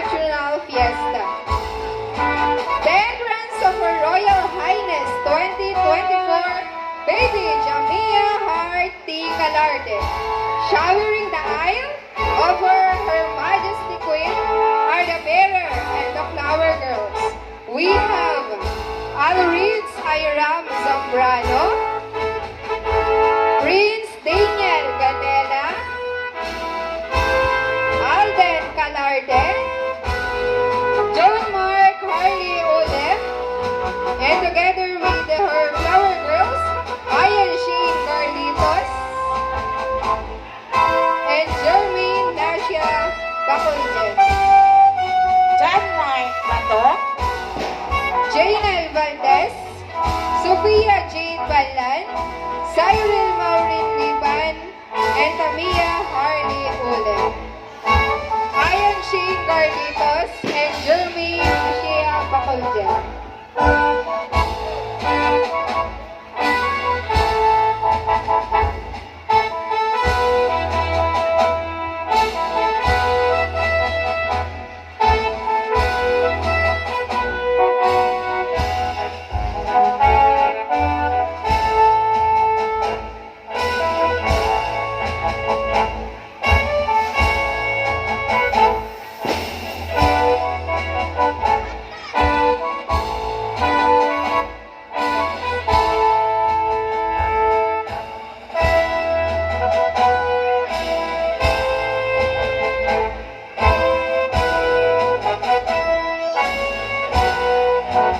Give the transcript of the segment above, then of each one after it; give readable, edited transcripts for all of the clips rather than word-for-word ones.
National Fiesta. The entrance of Her Royal Highness 2024, Baby Jamia Hart T. Calarde. Showering the aisle over Her Majesty Queen are the bearer and the flower girls. We have Alriz Ayram Zambrano, Prince Daniel Ganela, Alden Calarde, John Mark Harley Olef, and together with her flower girls, Ayan Shane Carlitos, and Jermaine Nasia Bacoljen. John Mark Bato, Jainal Valdez, Sofia Jade Balan, Cyril Maureen Liban, and Tamia Harley Olef. Ayan Shane Carlitos and Jermaine Nasia Bacoljen.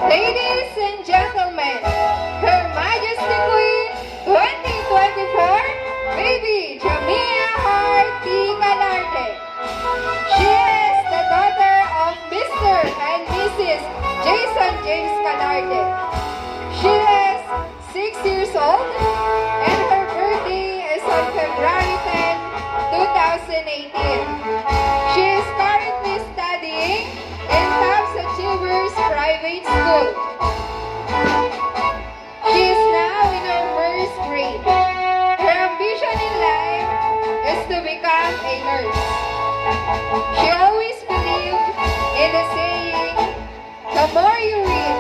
Ladies and gentlemen, Her Majesty Queen 2024, Baby Jamia Hart T. Calarde. She is the daughter of Mr. and Mrs. Jason James Calarde. She is 6 years old and her birthday is on February 10, 2018. She is currently studying in Tabs Achievers Private School. She is now in her first grade. Her ambition in life is to become a nurse. She always believed in the saying, the more you read,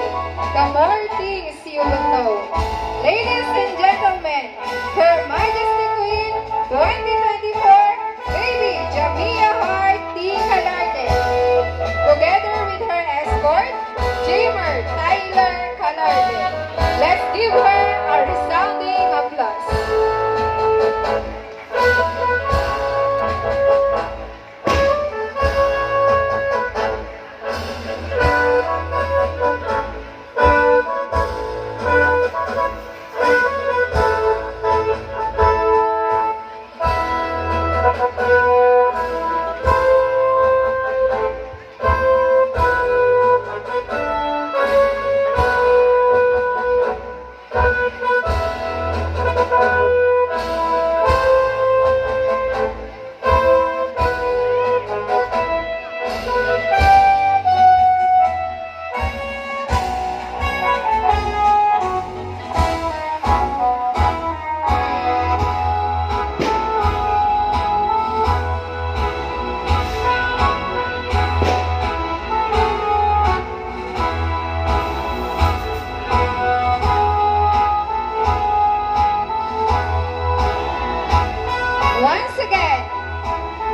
the more things you will know. Ladies and gentlemen, Her Majesty Queen 2024, Baby Jamia Hart T. Calarde. Together with her escort, Jamer Tyler Calarde. Let's give her a resounding applause. Once again,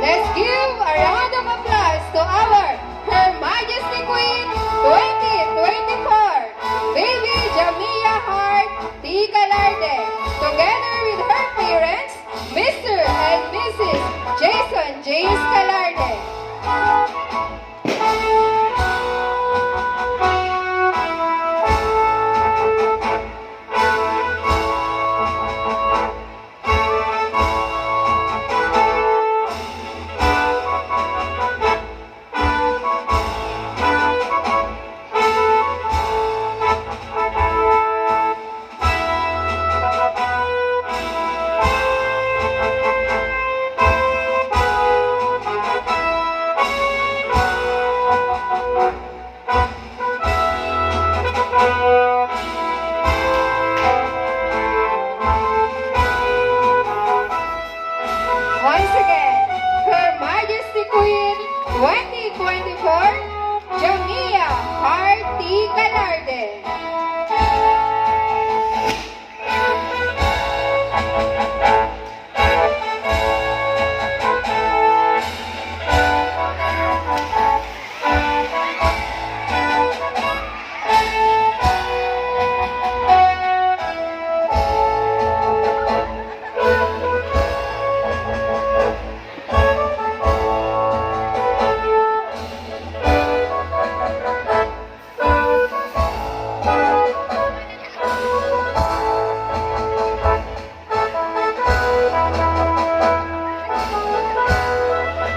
let's give a round of applause to our Her Majesty Queen 2024, Baby Jamia Hart T. Calarde, together with her parents, Mr. and Mrs. Jason James Calarde.